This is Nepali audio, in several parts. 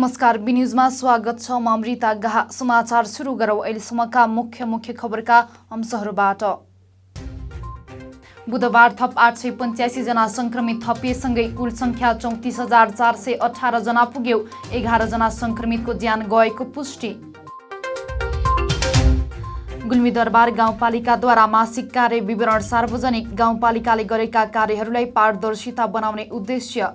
नमस्कार, बी न्यूजमा स्वागत छ। म अमृता गाहा। समाचार सुरु गरौँ अहिलेसम्मका मुख्य खबरका अंशहरूबाट। बुधबार थप 885 जना संक्रमित थपिएसँगै कुल संख्या 34,418 जना पुग्यो। 11 जना संक्रमितको ज्यान गएको पुष्टि। गुल्मी दरबार गाउँपालिकाद्वारा मासिक कार्य विवरण सार्वजनिक। गाउँपालिकाले गरेका कार्यहरूलाई पारदर्शिता बनाउने उद्देश्य।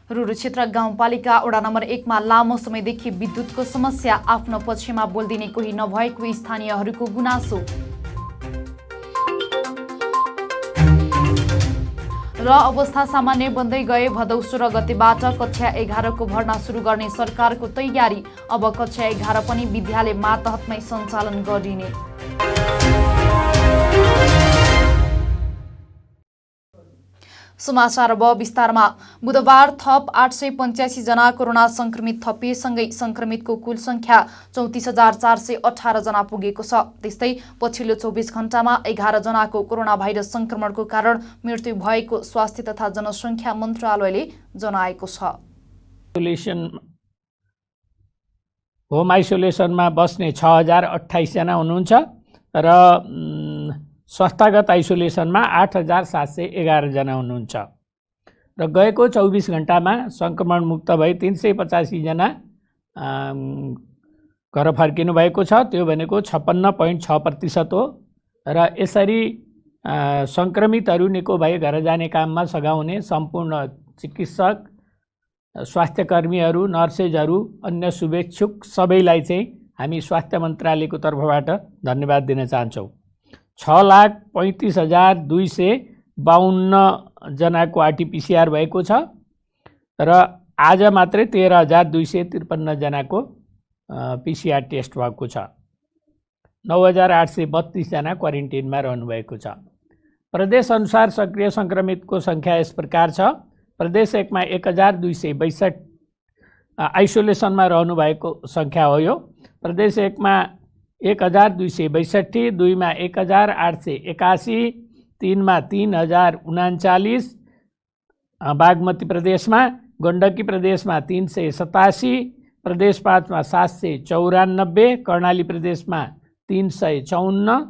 रुरु क्षेत्र गाउँपालिका वडा नम्बर 1 मा लामो समयदेखि विद्युतको समस्या। आफ्नो पक्षमा बोलिदिने कोही नभएको स्थानीयहरूको गुनासो। र अवस्था सामान्य बन्दै गए भदौ 16 गतेबाट कक्षा 11 को भर्ना सुरु गर्ने सरकारको तयारी। अब कक्षा 11 पनि विद्यालय मातहतमै सञ्चालन गरिने। समाचार अब विस्तारमा। बुधबार थप 885 जना कोरोना संक्रमित थपिएसँगै संक्रमितको कुल संख्या 34,418 जना पुगेको छ। त्यस्तै पछिल्लो 24 घण्टामा 11 जनाको कोरोना भाइरस संक्रमणको कारण मृत्यु भएको स्वास्थ्य तथा जनसङ्ख्या मन्त्रालयले जनाएको छ। होम आइसोलेसनमा बस्ने 6,028 जना हुनुहुन्छ र संस्थागत आइसोलेसनमा 8,711 जना हुनुहुन्छ र गएको 24 घण्टामा संक्रमण मुक्त भई 385 जना घर फर्किनु भएको छ। त्यो भनेको 56.6% हो र यसरी संक्रमितहरू निको भई घर जाने काममा सघाउने सम्पूर्ण चिकित्सक, स्वास्थ्यकर्मीहरू, नर्सेजहरू, अन्य शुभेच्छुक सबैलाई चाहिँ हामी स्वास्थ्य मन्त्रालयको तर्फबाट धन्यवाद दिन चाहन्छौँ। 6,35,252 जनाको आरटीपीसीआर भएको छ र आज मात्रै 13,253 जनाको पीसीआर टेस्ट भएको छ। 9,832 जना क्वारेन्टिनमा रहनुभएको छ। प्रदेश अनुसार सक्रिय संक्रमितको संख्या यस प्रकार छ। प्रदेश 1 मा 1,262 आइसोलेसनमा रहनुभएको संख्या हो यो। प्रदेश 1 मा 1,262, 2 मा 1,881, 3 मा 3,039, बागमती प्रदेशमा, गण्डकी प्रदेशमा 387, प्रदेश 5 मा 794, कर्णाली प्रदेशमा 354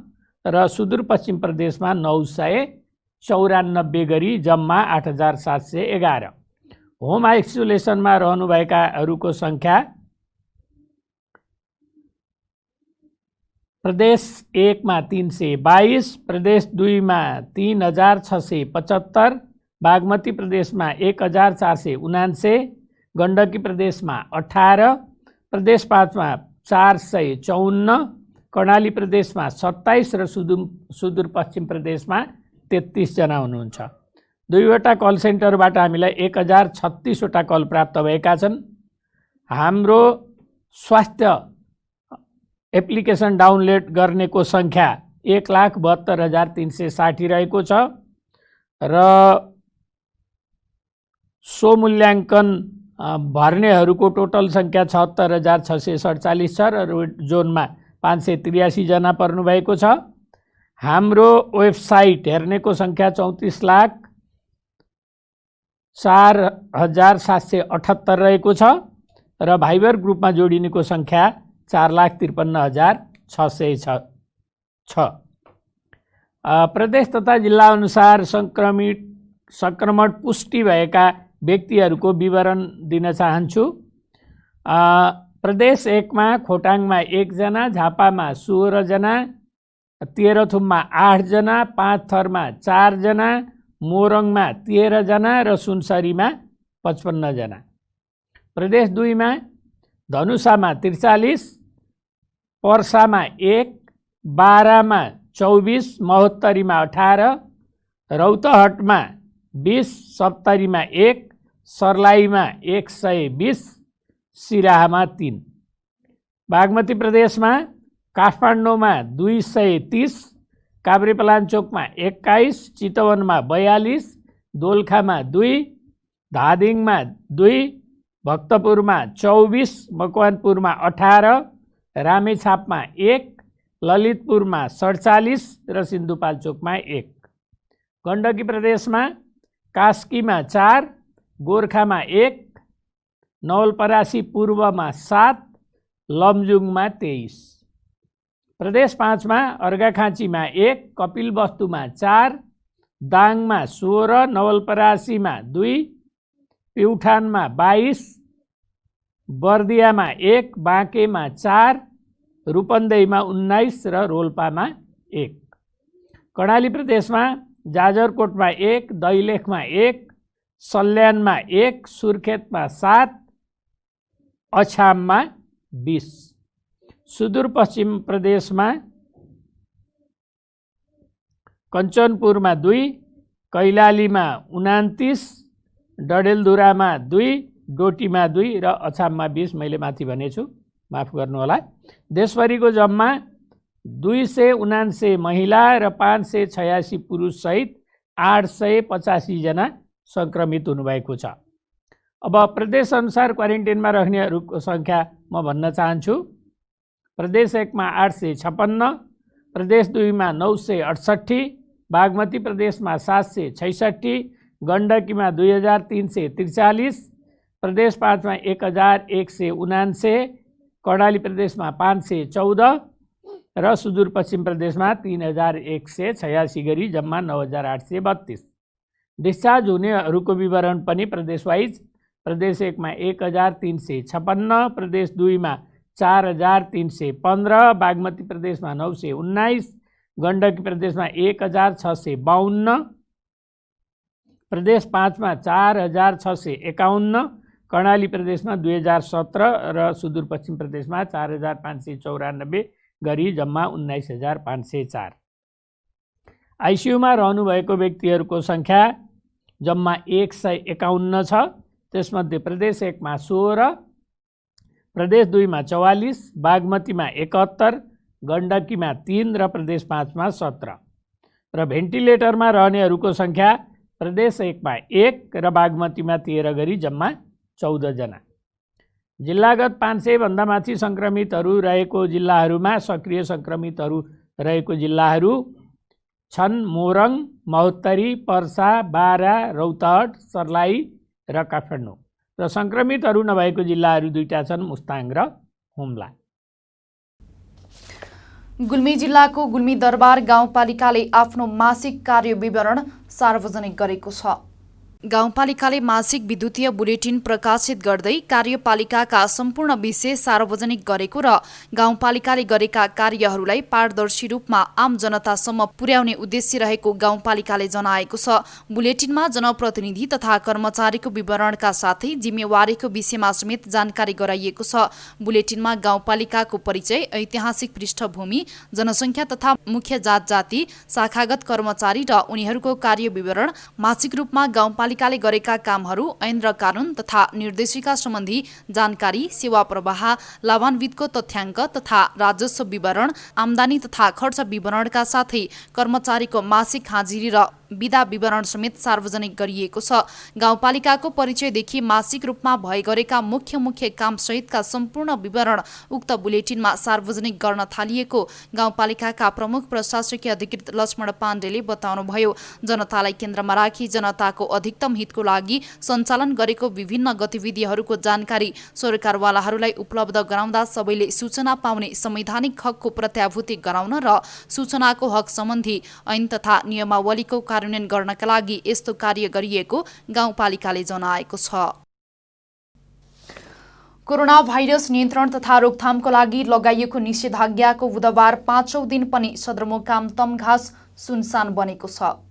र सुदूरपश्चिम प्रदेशमा 994 गरी जम्मा 8,711। होम आइसोलेसनमा रहनुभएकाहरूको संख्या प्रदेश 1 मा 322, प्रदेश 2 मा 3,675, बागमती प्रदेशमा 1,479, गण्डकी प्रदेशमा 18, प्रदेश 5 मा 454, कर्णाली प्रदेशमा 27 र सुदूरपश्चिम प्रदेशमा 33 जना हुनुहुन्छ। 2वटा कल सेन्टरबाट हामीलाई 1,036 वटा कल प्राप्त भएका छन्। हाम्रो स्वास्थ्य एप्लिकेसन डाउनलोड गर्नेको संख्या 1,72,360 रहेको छ र सो मूल्याङ्कन भर्नेहरूको टोटल संख्या 76,647 छ र जोनमा 583 जना पर्नुभएको छ। हाम्रो वेबसाइट हेर्नेको संख्या 34,04,778 रहेको छ र भाइबर ग्रुपमा जोडिनेको संख्या 4,53,606 छ। प्रदेश तथा जिल्ला अनुसार संक्रमण पुष्टि भएका व्यक्तिहरूको विवरण दिन चाहन्छु। प्रदेश 1 मा खोटाङमा 1 जना, झापामा 16 जना, तेह्रथुममा 8 जना, पाँचथरमा 4 जना, मोरङमा 13 जना र सुनसरीमा 55 जना। प्रदेश 2 मा धनुषामा 43, पर्सामा 1, बारामा 24, महोत्तरीमा 18, रौतहटमा 20, सप्तरीमा 1, सर्लाहीमा 120, सिराहामा 3। बागमती प्रदेशमा काठमाडौँमा 230, काभ्रेपलाञ्चोकमा 21, चितवनमा 42, दोलखामा 2, धादिङमा 2, भक्तपुरमा 24, मकवानपुरमा 18, रामेछापमा 1, ललितपुरमा 47 र सिन्धुपाल्चोकमा 1। गण्डकी प्रदेशमा कास्कीमा 4, गोर्खामा 1, नवलपरासी पूर्वमा 7, लमजुङमा 23। प्रदेश 5 मा अर्घाखाँचीमा 1, कपिलवस्तुमा 4, दाङमा 16, नवलपरासीमा 2, प्युठानमा 22, बर्दियामा 1, बाँकेमा 4, रूपन्देहीमा 19 र रोल्पामा 1। कर्णाली प्रदेशमा जाजरकोटमा 1, दैलेखमा 1, सल्यानमा 1, सुर्खेतमा 7, अछाममा 20। सुदूरपश्चिम प्रदेशमा कञ्चनपुरमा 2, कैलालीमा 29, डडेलधुरामा 2, डोटीमा 2 र अछाममा 20। मैले माथि भनेछु, माफ गर्नुहोला। देशभरिको जम्मा 279 महिला र 586 पुरुषसहित 885 जना सङ्क्रमित हुनुभएको छ। अब प्रदेशअनुसार क्वारेन्टाइनमा राख्नेहरूको सङ्ख्या म भन्न चाहन्छु। प्रदेश 1 मा 856, प्रदेश 2 मा 968, बागमती प्रदेशमा 766, गण्डकीमा 2343, प्रदेश 5 मा 1179, कर्णाली प्रदेशमा 514 र सुदूरपश्चिम प्रदेशमा 3186 गरी जम्मा 9832। डिस्चार्ज हुनेहरूको विवरण पनि प्रदेशवाइज। प्रदेश 1 मा 1356, प्रदेश 2 मा 4315, बागमती प्रदेशमा 919, गण्डकी प्रदेशमा 1652, प्रदेश 5 मा 4651, कर्णाली प्रदेशमा 2017 र सुदूरपश्चिम प्रदेशमा 4594 गरी जम्मा 19504। आइसियुमा रहनुभएको व्यक्तिहरूको सङ्ख्या जम्मा 151 छ। त्यसमध्ये प्रदेश 1 मा 16, प्रदेश 2 मा 44, बागमतीमा 71, गण्डकीमा 3 र प्रदेश 5 मा 17। र भेन्टिलेटरमा रहनेहरूको सङ्ख्या प्रदेश 1 मा 1 र बागमतीमा 13 गरी जम्मा 14 जना। जिल्लागत 500 भन्दा माथि सङ्क्रमितहरू रहेको जिल्लाहरूमा सक्रिय सङ्क्रमितहरू रहेको जिल्लाहरू छन् मोरङ, महोत्तरी, पर्सा, बारा, रौतहट, सर्लाही र काठमाडौँ। र सङ्क्रमितहरू नभएको जिल्लाहरू 2टा छन्, मुस्ताङ र हुम्ला। गुल्मी जिल्लाको गुल्मी दरबार गाउँपालिकाले आफ्नो मासिक कार्य विवरण सार्वजनिक गरेको छ। गाउँपालिकाले मासिक विद्युतीय बुलेटिन प्रकाशित गर्दै कार्यपालिकाका सम्पूर्ण विषय सार्वजनिक गरेको र गाउँपालिकाले गरेका कार्यहरूलाई पारदर्शी रूपमा आम जनतासम्म पुर्याउने उद्देश्य रहेको गाउँपालिकाले जनाएको छ। बुलेटिनमा जनप्रतिनिधि तथा कर्मचारीको विवरणका साथै जिम्मेवारीको विषयमा समेत जानकारी गराइएको छ। बुलेटिनमा गाउँपालिकाको परिचय, ऐतिहासिक पृष्ठभूमि, जनसङ्ख्या तथा मुख्य जात जाति, शाखागत कर्मचारी र उनीहरूको कार्य विवरण, मासिक रूपमा गाउँपालिकाले गरेका कामहरू, ऐन र कानुन तथा निर्देशिका सम्बन्धी जानकारी, सेवा प्रवाह, लाभान्वितको तथ्याङ्क तथा राजस्व विवरण, आम्दानी तथा खर्च विवरणका साथै कर्मचारीको मासिक हाजिरी र बिदा विवरण समेत सार्वजनिक गरिएको छ। गाउँपालिकाको परिचयदेखि मासिक रूपमा भए गरेका मुख्य काम सहितका सम्पूर्ण विवरण उक्त बुलेटिनमा सार्वजनिक गर्न थालिएको गाउँपालिकाका प्रमुख प्रशासकीय अधिकृत लक्ष्मण पाण्डेले बताउनुभयो। जनतालाई केन्द्रमा राखी जनताको अधिकतम हितको लागि सञ्चालन गरेको विभिन्न गतिविधिहरूको जानकारी सरकारवालाहरूलाई उपलब्ध गराउँदा सबैले सूचना पाउने संवैधानिक हकको प्रत्याभूति गराउन र सूचनाको हक सम्बन्धी ऐन तथा नियमावलीको कार्यान्वयन गर्नका लागि यस्तो कार्य गरिएको गाउँपालिकाले जनाएको छ। कोरोना भाइरस नियन्त्रण तथा रोकथामको लागि लगाइएको निषेधाज्ञाको बुधबार 5औं दिन पनि सदरमुकाम तमघास सुनसान बनेको छ।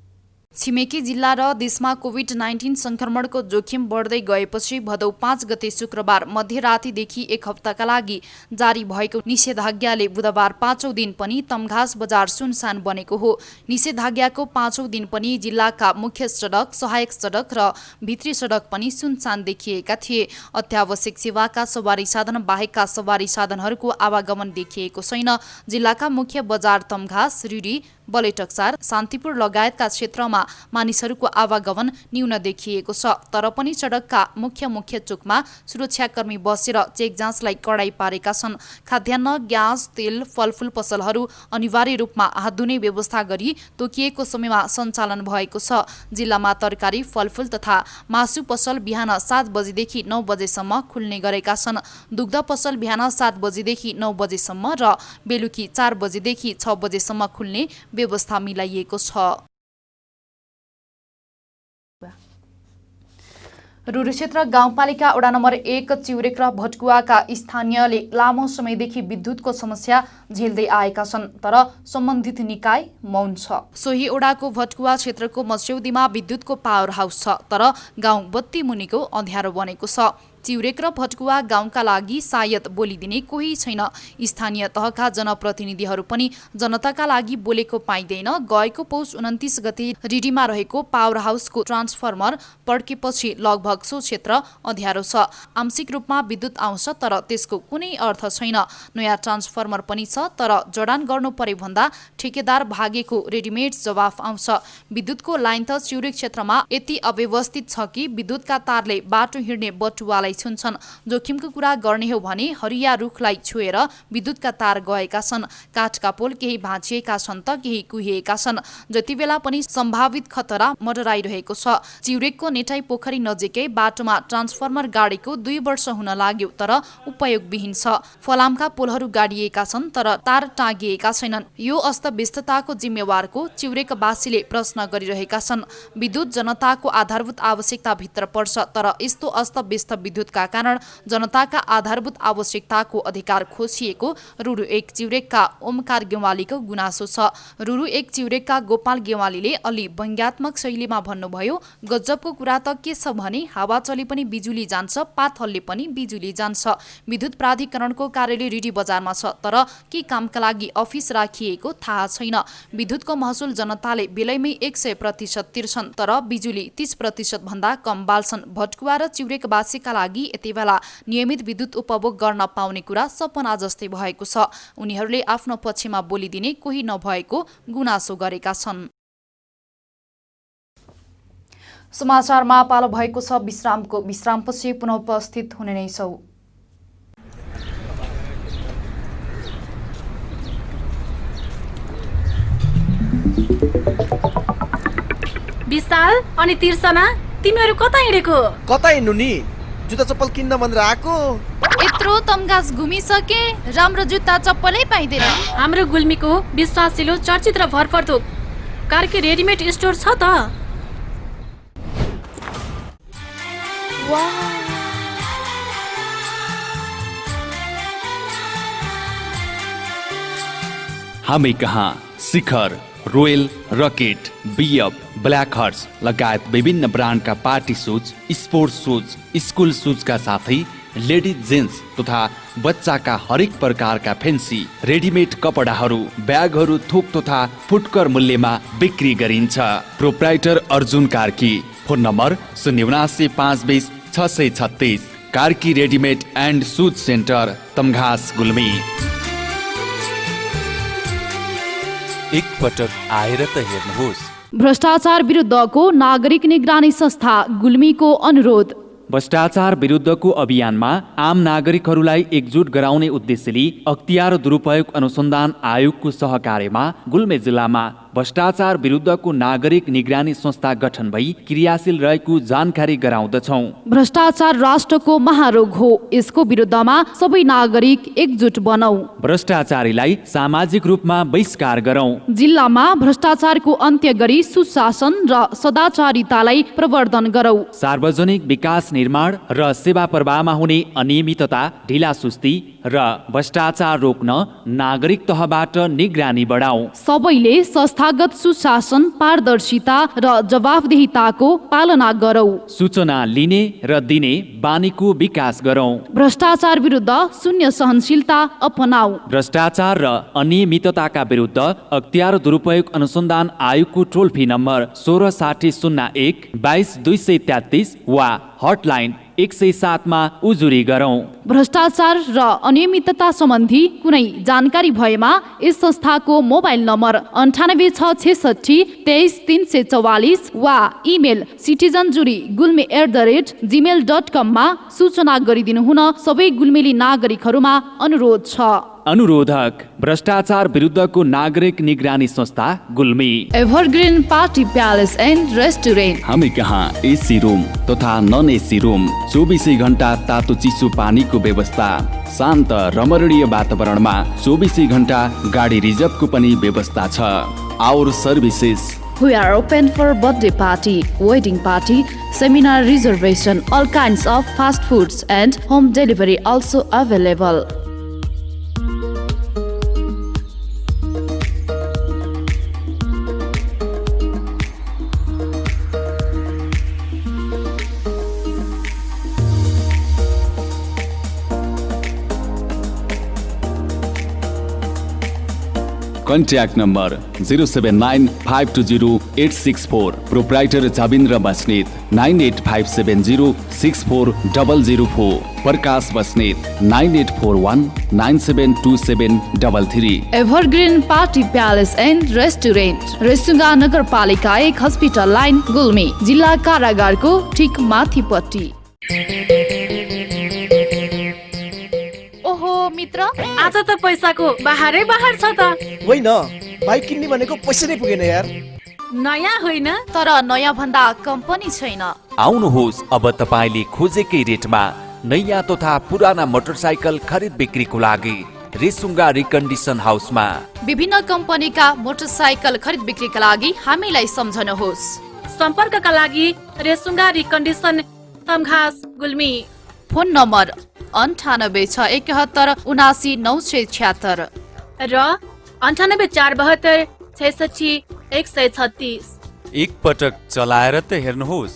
छिमेकी जिल्ला र देशमा कोभिड-19 संक्रमणको जोखिम बढ्दै गएपछि भदौ 5 गते शुक्रबार मध्यरातीदेखि 1 हप्ताका लागि जारी भएको निषेधाज्ञाले बुधबार 5औं दिन पनि तमघास बजार सुनसान बनेको हो। निषेधाज्ञाको 5औं दिन पनि जिल्लाका मुख्य सडक, सहायक सडक र भित्री सडक पनि सुनसान देखिएका थिए। अत्यावश्यक सेवाका सवारी साधन बाहेकका सवारी साधनहरूको आवागमन देखिएको छैन। जिल्लाका मुख्य बजार तमघास, रिडी, बलेटक्सार, शान्तिपुर लगायतका क्षेत्रमा मानिसहरूको आवागमन न्यून देखिएको छ। तर पनि सडकका मुख्य चोकमा सुरक्षाकर्मी बसेर चेक जाँचलाई कडाई पारेका छन्। खाद्यान्न, ग्यास, तेल, फलफुल पसलहरू अनिवार्य रूपमा हात धुने व्यवस्था गरी तोकिएको समयमा सञ्चालन भएको छ। जिल्लामा तरकारी, फलफुल तथा मासु पसल बिहान 7 बजेदेखि 9 बजेसम्म खुल्ने गरेका छन्। दुग्ध पसल बिहान 7 बजेदेखि 9 बजेसम्म र बेलुकी 4 बजेदेखि 6 बजेसम्म खुल्ने व्यवस्था मिलाइएको छ। रुरु क्षेत्र गाउँपालिका वडा नम्बर 1 चिउरेक र भटकुवाका स्थानीयले लामो समयदेखि विद्युतको समस्या झेल्दै आएका छन्, तर सम्बन्धित निकाय मौन छ। सोही वडाको भटकुवा क्षेत्रको मस्यौदीमा विद्युतको पावर हाउस छ, तर गाउँ बत्ती मुनिको अँध्यारो बनेको छ। चिउरेक र भटकुवा गाउँका लागि सायद बोलिदिने कोही छैन। स्थानीय तहका जनप्रतिनिधिहरू पनि जनताका लागि बोलेको पाइँदैन। गएको पौष 29 गते रिडीमा रहेको पावर हाउसको ट्रान्सफर्मर पड्केपछि लगभग सो क्षेत्र अँध्यारो छ। आंशिक रूपमा विद्युत आउँछ, तर त्यसको कुनै अर्थ छैन। नयाँ ट्रान्सफर्मर पनि छ, तर जडान गर्नु परे भन्दा ठेकेदार भागेको रेडिमेड जवाफ आउँछ। विद्युतको लाइन त चिउरेक क्षेत्रमा यति अव्यवस्थित छ कि विद्युतका तारले बाटो हिँड्ने बटुवालाई छुन्छन्। जोखिमको कुरा गर्ने हो भने हरिया रुखलाई छुएर विद्युतका तार गएका छन्। काठका पोल केही भाँचिएका छन् त केही कुहिएका छन्। जति बेला पनि सम्भावित खतरा मडराइरहेको छ। चिउरेकको नेटाई पोखरी नजिकै बाटोमा ट्रान्सफर्मर गाडेको 2 वर्ष हुन लाग्यो, तर उपयोगविहीन छ। फलामका पोलहरू गाडिएका छन्, तर तार टाँगिएका छैनन्। यो अस्तव्यस्तताको जिम्मेवारको चिउरेकवासीले प्रश्न गरिरहेका छन्। विद्युत जनताको आधारभूत आवश्यकता भित्र पर्छ, तर यस्तो अस्तव्यस्त विद्युतका कारण जनताका आधारभूत आवश्यकताको अधिकार खोसिएको रुरु 1 चिउरेकका ओमकार गेवालीको गुनासो छ। रुरु 1 चिउरेकका गोपाल गेवालीले अलि व्यङ्ग्यात्मक शैलीमा भन्नुभयो, गजबको कुरा त के छ भने हावा चले पनि बिजुली जान्छ, पात हल्ले पनि बिजुली जान्छ। विद्युत प्राधिकरणको कार्यालय रिडी बजारमा छ, तर के कामका लागि अफिस राखिएको थाहा छैन। विद्युतको महसुल जनताले बेलैमै 100% तिर्छन्, तर बिजुली 30% भन्दा कम बाल्छन्। भटकुवा र चिउरेकवासीका लागि यति बेला नियमित विद्युत उपभोग गर्न पाउने कुरा सपना जस्तै भएको छ। उनीहरूले आफ्नो पक्षमा बोलिदिने कोही नभएको गुनासो गरेका छन्। समाचारमा पालो भएको छ विश्रामको। विश्रामपछि पुनः उपस्थित हुने नै छौँ। विशाल अनि तिर्सना, तिमीहरू कता हिँडेको? कता हिँड्नु नि? जुत्ता चप्पल किन्न भनेर आएको। यत्रो तमघास घुमिसके, राम्रो जुत्ता चप्पलै पाइँदैन। हाम्रो गुल्मीको विश्वासिलो, चर्चित र भरपर्दो कार्की रेडिमेड स्टोर छ त। हामी कहाँ Shikhar, royal, rocket, BF, black horse लगायत विभिन्न ब्रान्डका party shoes, sports shoes, school सुजका साथै लेडिज जेन्ट्स तथा बच्चाका हरेक प्रकारका फेन्सी रेडिमेड कपडाहरू, ब्यागहरू थोक तथा फुटकर मूल्यमा बिक्री गरिन्छ। Proprietor Arjun Karki. Phone number 079 520 636। Karki readymade and shoes centre, Tamghas, Gulmi. एकपटक आएर त हेर्नुहोस्। भ्रष्टाचार विरुद्धको नागरिक निगरानी संस्था गुल्मीको अनुरोध। भ्रष्टाचार विरुद्धको अभियानमा आम नागरिकहरूलाई एकजुट गराउने उद्देश्यले अख्तियार दुरुपयोग अनुसन्धान आयोगको सहकार्यमा गुल्मी जिल्लामा भ्रष्टाचार विरुद्धको नागरिक निगरानी संस्था गठन भई क्रियाशील रहेको जानकारी गराउँदछौँ। भ्रष्टाचार राष्ट्रको महारोग हो, यसको विरुद्धमा सबै नागरिक एकजुट बनौं। भ्रष्टाचारीलाई सामाजिक रूपमा बहिष्कार गरौं। जिल्लामा भ्रष्टाचारको अन्त्य गरी सुशासन र सदाचारितालाई प्रवर्धन गरौं। सार्वजनिक विकास निर्माण र सेवा प्रवाहमा हुने अनियमितता, ढिलासुस्ती र भ्रष्टाचार रोक्न नागरिक तहबाट निगरानी बढाउँ। सबैले संस्थागत सुशासन, पारदर्शिता र जवाफदेहिताको पालना गरौं। सूचना लिने र दिने बानीको विकास गरौं। भ्रष्टाचार विरुद्ध शून्य सहनशीलता अपनाऊ। भ्रष्टाचार र अनियमितताका विरुद्ध अख्तियार दुरुपयोग अनुसन्धान आयोगको टोल फ्री नम्बर 166001 22 233 वा हटलाइन 107 मा उजुरी गरौँ। भ्रष्टाचार र अनियमितता सम्बन्धी कुनै जानकारी भएमा यस संस्थाको मोबाइल नम्बर 9866634344 वा इमेल citizenjury@gmail.com मा सूचना गरिदिनु हुन सबै गुल्मेली नागरिकहरूमा अनुरोध छ। अनुरोधक भ्रष्टाचार विरुद्धको नागरिक निगरानी संस्था Gulmi. Evergreen party palace and restaurant. हामी कहाँ एसी रुम तथा नन एसी रुम, 24 घण्टा तातो चिसो पानीको व्यवस्था, शान्त रमणीय वातावरणमा 24 घण्टा गाडी रिजर्भको पनि व्यवस्था छ। Our services We are open for birthday party, wedding party, seminar reservation, all kinds of fast foods and home delivery also available. Contact number 0795208664, proprietor Jabindra Basnet 9857064004, Prakash Basnet 9841972733। Evergreen party palace and restaurant, Resunga नगरपालिका 1 हस्पिटल लाइन गुल्मी, जिल्ला कारागारको ठिक माथिपट्टि। ओहो मित्र, आज त पैसाको बाहरै बाहर छ त। होइन, बाइक किन्ने भनेको पैसा नै पुगेन यार। नयाँ होइन तर नयाँ भन्दा कम पनि छैन। आउनुहोस्, अब तपाईँले खोजेकै रेटमा नयाँ तथा पुराना मोटरसाइकल खरिद बिक्रीको लागि रेसुङ्गा रिकन्डिसन हाउसमा। विभिन्न कम्पनीका मोटरसाइकल खरिद बिक्रीका लागि हामीलाई सम्झनुहोस्। सम्पर्कका लागि Resunga recondition Tamghas Gulmi. Phone number 9861717976 र 9847266136। एक पटक चलाएर त हेर्नुहोस्।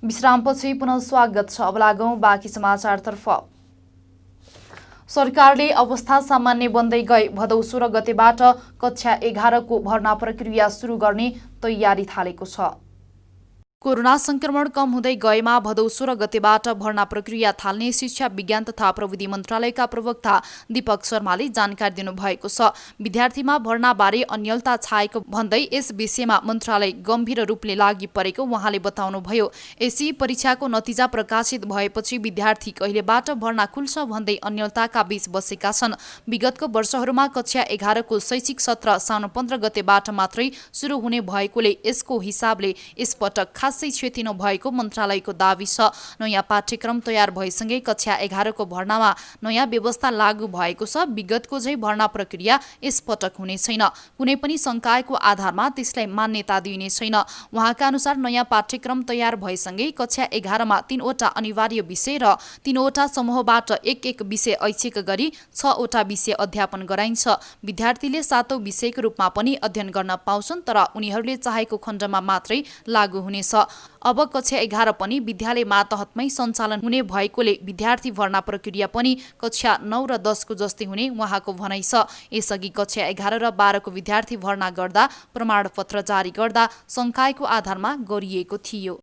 विश्रामपछि पुनः स्वागत छ। अब लागौं बाँकी समाचारतर्फ। सरकारले अवस्था सामान्य बन्दै गए भदौ 16 गतेबाट कक्षा 11 को भर्ना प्रक्रिया सुरु गर्ने तयारी थालेको छ। कोरोना संक्रमण कम हुँदै गएमा भदौ 16 गतेबाट भर्ना प्रक्रिया थाल्ने शिक्षा विज्ञान तथा प्रविधि मन्त्रालयका प्रवक्ता दीपक शर्माले जानकारी दिनुभएको छ। विद्यार्थीमा भर्नाबारे अन्यलता छाएको भन्दै यस विषयमा मन्त्रालय गम्भीर रूपले लागि परेको उहाँले बताउनुभयो। एसी परीक्षाको नतिजा प्रकाशित भएपछि विद्यार्थी कहिलेबाट भर्ना खुल्छ भन्दै अन्यलताका बीच बसेका छन्। विगतको वर्षहरूमा कक्षा 11 को शैक्षिक सत्र साउन 15 गतेबाट मात्रै सुरु हुने भएकोले यसको हिसाबले यसपटक खासै क्षति नभएको मन्त्रालयको दावी छ। नयाँ पाठ्यक्रम तयार भएसँगै कक्षा 11 को भर्नामा नयाँ व्यवस्था लागू भएको छ। विगतको झै भर्ना प्रक्रिया यसपटक हुने छैन। कुनै पनि संकायको आधारमा त्यसलाई मान्यता दिइने छैन। उहाँका अनुसार नयाँ पाठ्यक्रम तयार भएसँगै कक्षा 11 मा 3 वटा अनिवार्य विषय र 3 वटा समूहबाट एक विषय ऐच्छिक गरी 6 वटा विषय अध्यापन गराइन्छ। विद्यार्थीले 7औं विषयको रूपमा पनि अध्ययन गर्न पाउँछन्, तर उनीहरूले चाहेको खण्डमा मात्रै लागू हुनेछ। अब कक्षा 11 पनि विद्यालय मातहतमै सञ्चालन हुने भएकोले विद्यार्थी भर्ना प्रक्रिया पनि कक्षा 9 र 10 को जस्तै हुने उहाँको भनाइ छ। यसअघि कक्षा 11 र 12 को विद्यार्थी भर्ना गर्दा प्रमाणपत्र जारी गर्दा संकायको आधारमा गरिएको थियो।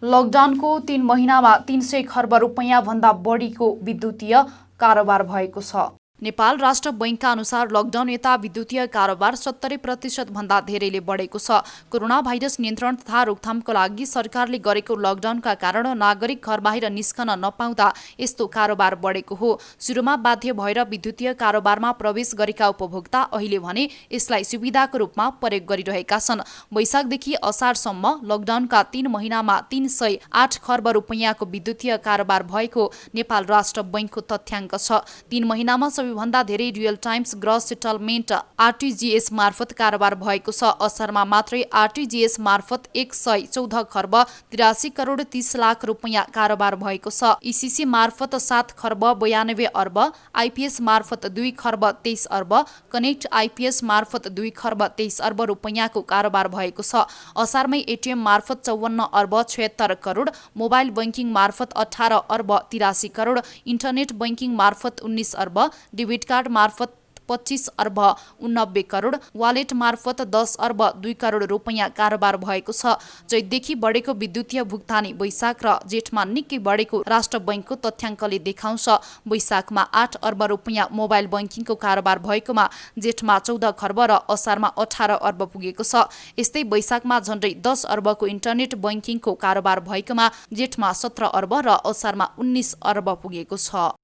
लकडाउनको 3 महिनामा 300 खर्ब रुपैयाँ भन्दा बढीको विद्युतीय कारोबार भएको छ। नेपाल राष्ट्र बैंकका अनुसार लकडाउन यता विद्युतीय कारोबार 70% भन्दा धेरैले बढेको छ। कोरोना भाइरस नियन्त्रण तथा रोकथामको लागि सरकारले गरेको लकडाउनका कारण नागरिक घर बाहिर निस्कन नपाउँदा यस्तो कारोबार बढेको हो। सुरुमा बाध्य भएर विद्युतीय कारोबारमा प्रवेश गरेका उपभोक्ता अहिले भने यसलाई सुविधाको रूपमा प्रयोग गरिरहेका छन्। वैशाखदेखि असारसम्म लकडाउनका 3 महिनामा 308 खर्ब रुपैयाँको विद्युतीय कारोबार भएको नेपाल राष्ट्र बैंकको तथ्याङ्क छ। 3 महिनामा सबैभन्दा धेरै real times gross settlement RTGS मार्फत कारोबार भएको छ। असारमा मात्रै आरटीजीएस मार्फत 114 खर्ब 83 करोड 30 लाख रुपैयाँ कारोबार भएको छ। ईसीसी मार्फत 7 खर्ब 92 अर्ब, आईपीएस मार्फत 2 खर्ब 23 अर्ब, कनेक्ट आईपीएस मार्फत 2 खर्ब 23 अर्ब रुपैयाँको कारोबार भएको छ। असारमै एटीएम मार्फत 54 अर्ब 76 करोड, मोबाइल बैंकिङ मार्फत 18 अर्ब 83 करोड, इन्टरनेट बैंकिङ मार्फत 19 अर्ब, डेबिट कार्ड मार्फत 25 अर्ब 89 करोड, वालेट मार्फत 10 अर्ब 2 करोड रुपैयाँ कारोबार भएको छ। चैतदेखि बढेको विद्युतीय भुक्तानी वैशाख र जेठमा निकै बढेको राष्ट्र बैंकको तथ्याङ्कले देखाउँछ। वैशाखमा 8 अर्ब रुपैयाँ मोबाइल बैंकिङको कारोबार भएकोमा जेठमा 14 खर्ब र असारमा 18 अर्ब पुगेको छ। यस्तै वैशाखमा झन्डै 10 अर्बको इन्टरनेट बैंकिङको कारोबार भएकोमा जेठमा 17 अर्ब र असारमा 19 अर्ब पुगेको छ।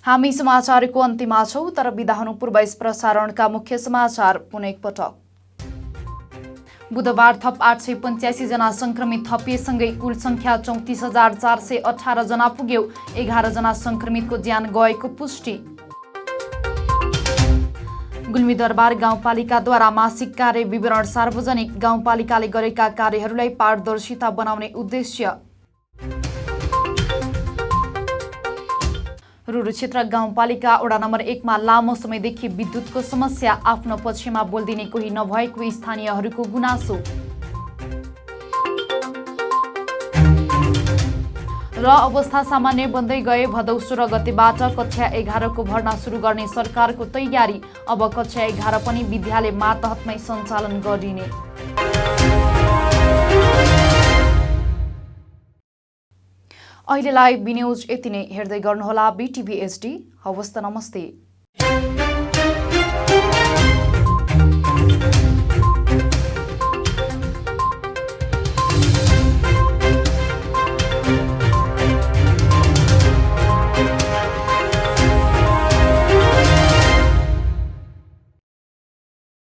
हामी समाचारको अन्त्यमा छौं, तर बिदा हुनु पूर्व यस प्रसारणका मुख्य समाचार पुनः एकपटक। बुधबार थप 885 जना संक्रमित थपिएसँगै कुल संख्या 34,418 जना पुग्यो। 11 जना संक्रमितको ज्यान गएको पुष्टि। गुल्मी दरबार गाउँपालिकाद्वारा मासिक कार्य विवरण सार्वजनिक, गाउँपालिकाले गरेका कार्यहरूलाई पारदर्शिता बनाउने उद्देश्य। रुरु क्षेत्र गाउँपालिका वडा नम्बर 1 मा लामो समयदेखि विद्युतको समस्या, आफ्नो पक्षमा बोल्दिने कोही नभएको स्थानीयहरूको गुनासो। र अवस्था सामान्य बन्दै गए भदौ 16 गतेबाट कक्षा 11 को भर्ना सुरु गर्ने सरकारको तयारी। अब कक्षा 11 पनि विद्यालय मातहतमै सञ्चालन गरिने। अहिलेलाई बी न्यूज यति नै। हेर्दै गर्नुहोला BTV HD। हवस् त, नमस्ते।